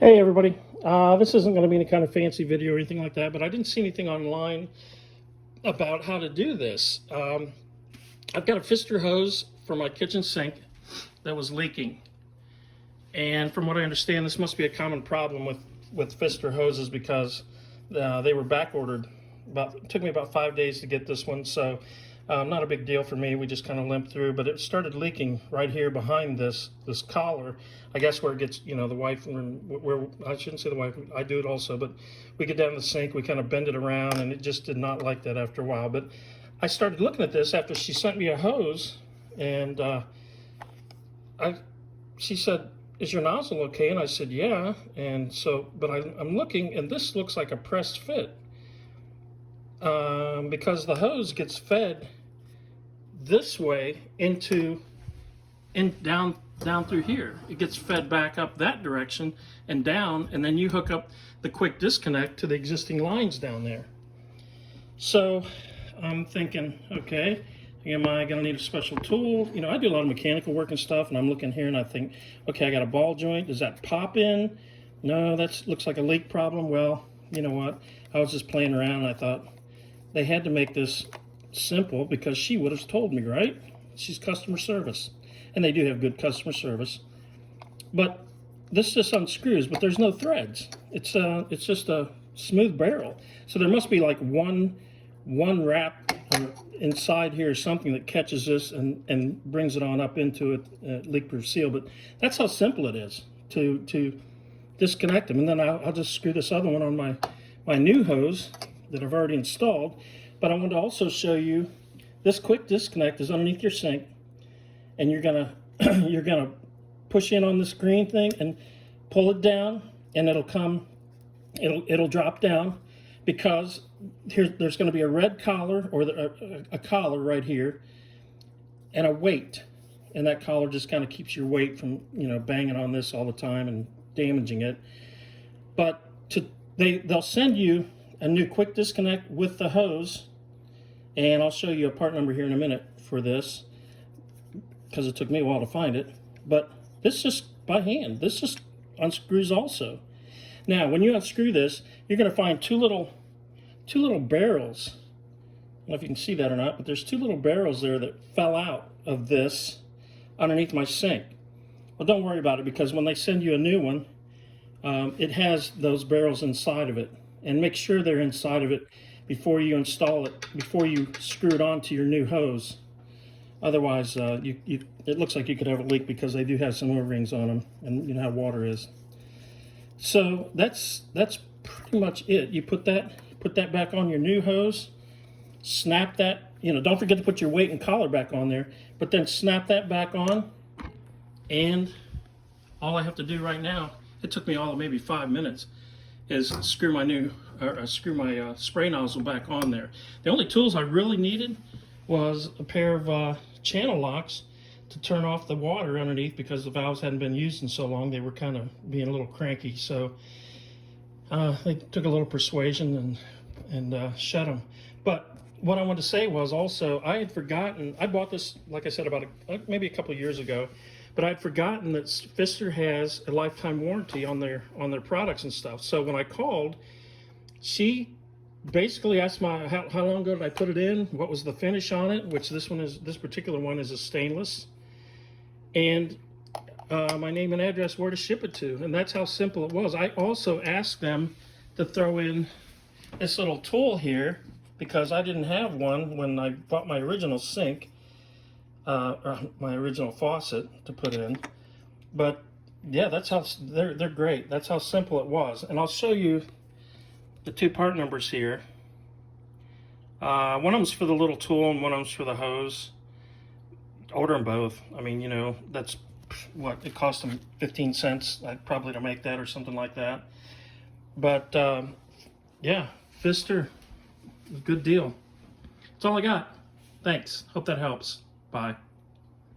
Hey everybody, this isn't going to be any kind of fancy video or anything like that, but I didn't see anything online about how to do this. I've got a Pfister hose for my kitchen sink that was leaking, and from what I understand, this must be a common problem with Pfister hoses because they were back ordered. It took me about 5 days to get this one, so not a big deal for me. We just kind of limped through, but it started leaking right here behind this collar. I guess where it gets, the wife, where I shouldn't say the wife, I do it also, but we get down the sink, we kind of bend it around, and it just did not like that after a while. But I started looking at this after she sent me a hose, and she said, "Is your nozzle okay?" And I said, "Yeah." And so, but I'm looking, and this looks like a pressed fit. Because the hose gets fed this way down through here. It gets fed back up that direction and down, and then you hook up the quick disconnect to the existing lines down there. So I'm thinking, okay, am I going to need a special tool? I do a lot of mechanical work and stuff, and I'm looking here and I think, okay, I got a ball joint. Does that pop in? No, that looks like a leak problem. Well, you know what? I was just playing around and I thought, they had to make this simple because she would have told me, right? She's customer service. And they do have good customer service. But this just unscrews, but there's no threads. It's just a smooth barrel. So there must be like one wrap inside here or something that catches this and brings it on up into a leak-proof seal. But that's how simple it is to disconnect them. And then I'll just screw this other one on my new hose that I've already installed. But I want to also show you this quick disconnect is underneath your sink, and you're gonna push in on this green thing and pull it down, and it'll drop down, because there's going to be a red collar or a collar right here and a weight, and that collar just kind of keeps your weight from banging on this all the time and damaging it. But they'll send you a new quick disconnect with the hose, and I'll show you a part number here in a minute for this because it took me a while to find it. But this just by hand, this just unscrews also. Now when you unscrew this, you're going to find two little barrels. I don't know if you can see that or not, but there's two little barrels there that fell out of this underneath my sink. Well, don't worry about it, because when they send you a new one, it has those barrels inside of it. And make sure they're inside of it before you install it, before you screw it onto your new hose. Otherwise, it looks like you could have a leak, because they do have some O-rings on them, and you know how water is. So that's pretty much it. You put that back on your new hose, snap that. Don't forget to put your weight and collar back on there, but then snap that back on. And all I have to do right now, it took me all of maybe 5 minutes, is screw my spray nozzle back on there. The only tools I really needed was a pair of channel locks to turn off the water underneath, because the valves hadn't been used in so long. They were kind of being a little cranky, so they took a little persuasion and shut them. But what I wanted to say was also, I had forgotten, I bought this, like I said, about maybe a couple of years ago, but I'd forgotten that Pfister has a lifetime warranty on their products and stuff. So when I called, she basically asked me how long ago did I put it in, what was the finish on it, which this particular one is a stainless, and my name and address, where to ship it to, and that's how simple it was. I also asked them to throw in this little tool here, because I didn't have one when I bought my original sink. My original faucet to put in. But yeah, that's how they're great. That's how simple it was. And I'll show you the two part numbers here. One of them's for the little tool and one of them's for the hose. Order them both. I mean, that's what it cost them, 15 cents probably to make that, or something like that. But yeah, Pfister, good deal. That's all I got. Thanks. Hope that helps. Bye.